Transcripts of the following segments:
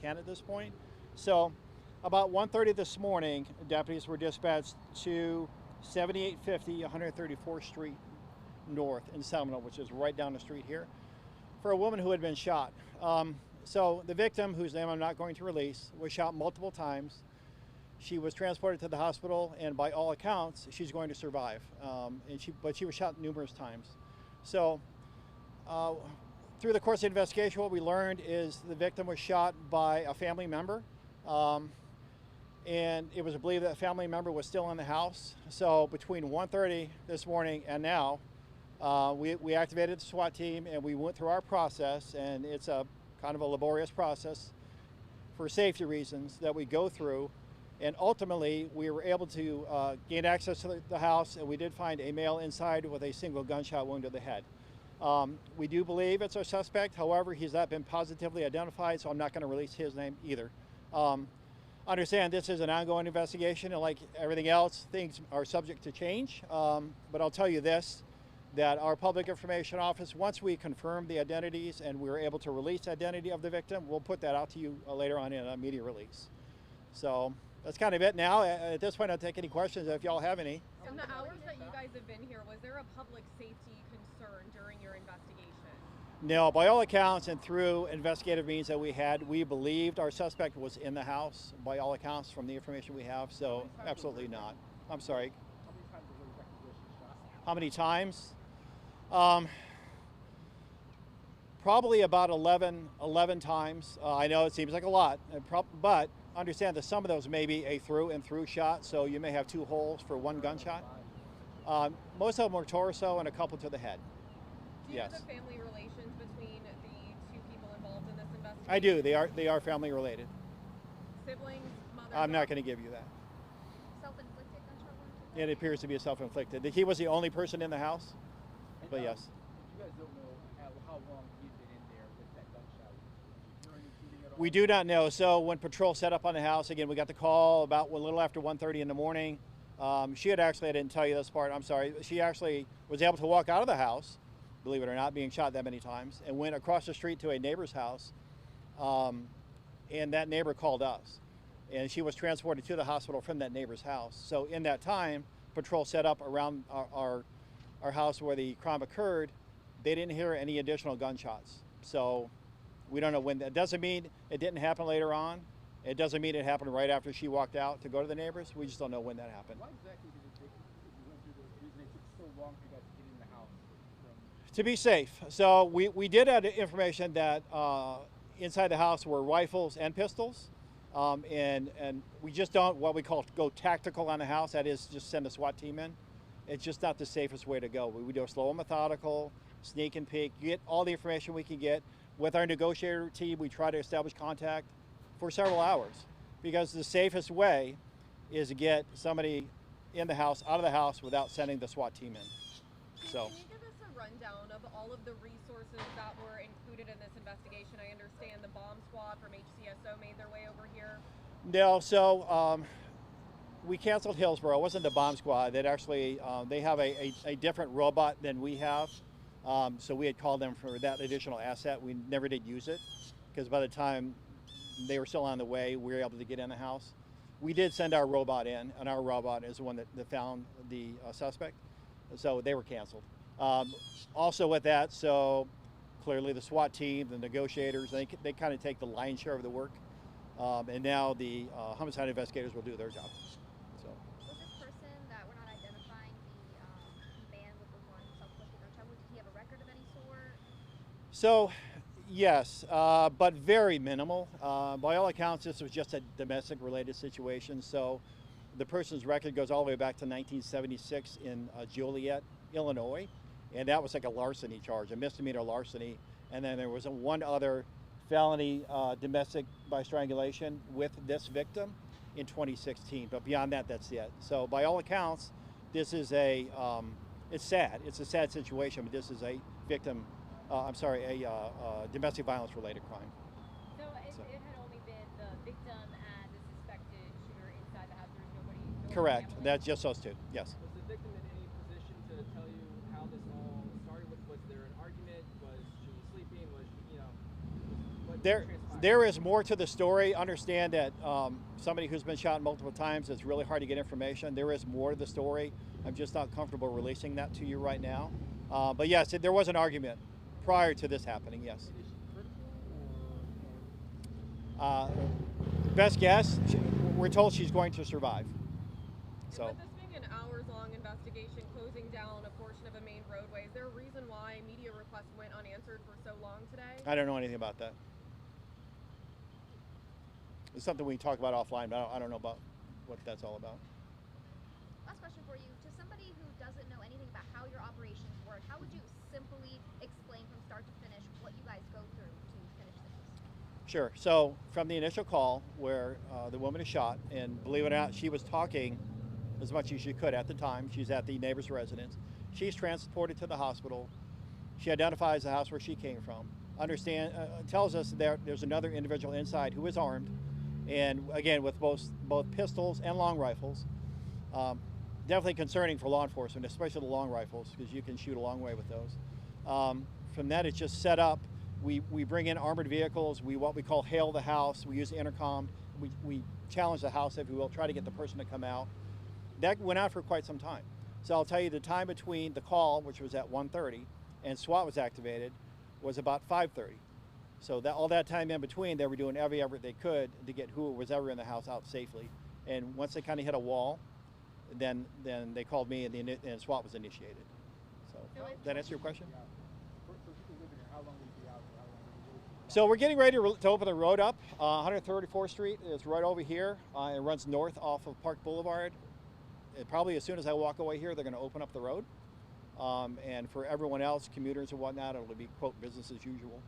can at this point. So about 1:30 this morning, deputies were dispatched to 7850 134th Street North in Seminole, which is right down the street here, for a woman who had been shot. So the victim, whose name I'm not going to release, was shot multiple times. She was transported to the hospital, and by all accounts, she's going to survive. But she was shot numerous times. So through the course of the investigation, what we learned is the victim was shot by a family member. And it was believed that a family member was still in the house. So between 1:30 this morning and now, we activated the SWAT team and we went through our process, and it's a kind of a laborious process for safety reasons that we go through. And ultimately, we were able to gain access to the house, and we did find a male inside with a single gunshot wound to the head. We do believe it's our suspect. However, he's not been positively identified, so I'm not going to release his name either. Understand this is an ongoing investigation, and like everything else, things are subject to change. But I'll tell you this, that our public information office, once we confirm the identities and we were able to release the identity of the victim, we'll put that out to you later on in a media release. So that's kind of it now. At this point, I'll take any questions if y'all have any. In the hours that you guys have been here, was there a public safety concern during your investigation? No, by all accounts and through investigative means that we had, we believed our suspect was in the house, by all accounts from the information we have, so absolutely not. I'm sorry. How many times? Probably about 11 times. I know it seems like a lot, but understand that some of those may be a through and through shot, so you may have two holes for one gunshot. Most of them were torso and a couple to the head. Do you Yes. know the family relations between the two people involved in this investigation? I do. They are family related. Siblings, mother? I'm not going to give you that. Self-inflicted gunshot wound? It appears to be a self-inflicted. He was the only person in the house, but yes. You guys don't know how long he'd been in there with that gunshot. Is there any shooting at all? We do not know. So when patrol set up on the house, again, we got the call about a little after 1:30 in the morning. She had actually, I didn't tell you this part, I'm sorry. She actually was able to walk out of the house, believe it or not, being shot that many times, and went across the street to a neighbor's house. And that neighbor called us. And she was transported to the hospital from that neighbor's house. So in that time, patrol set up around our house where the crime occurred. They didn't hear any additional gunshots. So we don't know when. That doesn't mean it didn't happen later on. It doesn't mean it happened right after she walked out to go to the neighbors. We just don't know when that happened. Why exactly did it take, if you went through the reason it took so long for you guys to get in the house? To be safe. So we did have information that inside the house were rifles and pistols. And we just don't, what we call, go tactical on the house. That is, just send a SWAT team in. It's just not the safest way to go. We do a slow and methodical, sneak and peek, get all the information we can get. With our negotiator team, we try to establish contact for several hours, because the safest way is to get somebody in the house, out of the house, without sending the SWAT team in. So. Can you give us a rundown of all of the resources that were included in this investigation? I understand the bomb squad from HCSO made their way over here. No, so we canceled Hillsborough. It wasn't the bomb squad. That actually, they have a different robot than we have. So we had called them for that additional asset. We never did use it, because by the time they were still on the way, we were able to get in the house. We did send our robot in, and our robot is the one that found the suspect. So they were canceled. Also with that, so clearly the SWAT team, the negotiators, they kind of take the lion's share of the work. And now the homicide investigators will do their job. So. Was this person that we're not identifying, the man with the one self-inflicted gunshot wound, did he have a record of any sort? So, yes, but very minimal. By all accounts, this was just a domestic related situation. So the person's record goes all the way back to 1976 in Joliet, Illinois. And that was like a larceny charge, a misdemeanor larceny. And then there was one other felony domestic by strangulation with this victim in 2016. But beyond that, that's it. So by all accounts, this is it's sad. It's a sad situation, but this is a victim, a domestic violence related crime. So it had only been the victim and the suspected shooter inside the house. There was nobody. Correct. That's just those two. Yes. Was the victim in any position to tell you how this all started? Was there an argument? Was she sleeping? Was she, what transpired? There is more to the story. Understand that somebody who's been shot multiple times, it's really hard to get information. There is more to the story. I'm just not comfortable releasing that to you right now. But yes, there was an argument prior to this happening, yes. Is she critical Best guess, we're told she's going to survive. So. With this being an hours-long investigation closing down a portion of a main roadway, is there a reason why media requests went unanswered for so long today? I don't know anything about that. It's something we can talk about offline, but I don't know about what that's all about. Last question for you. To somebody who doesn't know anything about how your operations work, how would you simply explain from start to finish what you guys go through to finish this? Sure. So from the initial call where the woman is shot, and believe it or not, she was talking as much as she could at the time. She's at the neighbor's residence. She's transported to the hospital. She identifies the house where she came from. Tells us that there's another individual inside who is armed, and again with both pistols and long rifles. Definitely concerning for law enforcement, especially the long rifles, because you can shoot a long way with those. From that, it's just set up. We bring in armored vehicles. What we call hail the house. We use the intercom. We challenge the house, if you will, try to get the person to come out. That went on for quite some time. So I'll tell you the time between the call, which was at 1:30, and SWAT was activated, was about 5:30. So all that time in between, they were doing every effort they could to get who was ever in the house out safely. And once they kind of hit a wall, then they called me, and SWAT was initiated. So does that answer your question? Yeah. For people living here, how long will you be out there? How long will you be? So we're getting ready to open the road up. 134th Street is right over here. It runs north off of Park Boulevard. Probably as soon as I walk away here, they're going to open up the road. And for everyone else, commuters and whatnot, it'll be, quote, business as usual.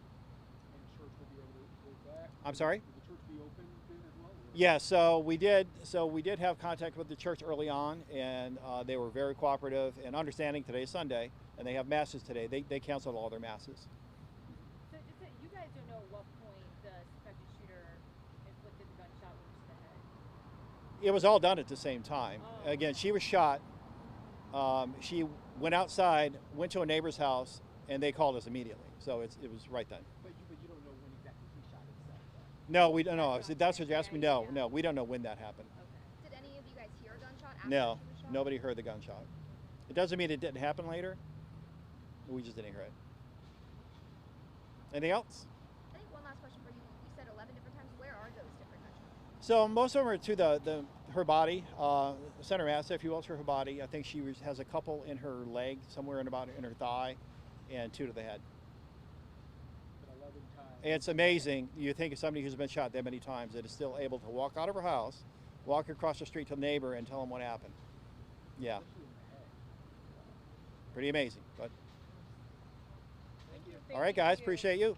And the church will be able to go back? I'm sorry? Will the church be open then as well? Or? Yeah, so we did have contact with the church early on, and they were very cooperative and understanding. Today's Sunday, and they have masses today. They canceled all their masses. So just that you guys don't know at what point the suspected shooter inflicted the gunshot wound to the head. It was all done at the same time. Oh. Again, she was shot. She went outside, went to a neighbor's house, and they called us immediately. So it was right then. But you don't know when exactly he shot himself, though. No, we don't know. That's what you asked me. No, we don't know when that happened. Did any of you guys hear a gunshot after No, she was shot? nobody heard the gunshot. It doesn't mean it didn't happen later. We just didn't hear it. Anything else? I think one last question for you. You said 11 different times. Where are those different gunshots? So most of them are to her body, center mass, if you will, to her body. I think she has a couple in her leg, somewhere in her thigh, and 2 to the head. But 11 times. It's amazing. You think of somebody who's been shot that many times that is still able to walk out of her house, walk across the street to the neighbor, and tell them what happened. Yeah, Especially in the head. pretty amazing. But Thank you. all right, guys, appreciate you.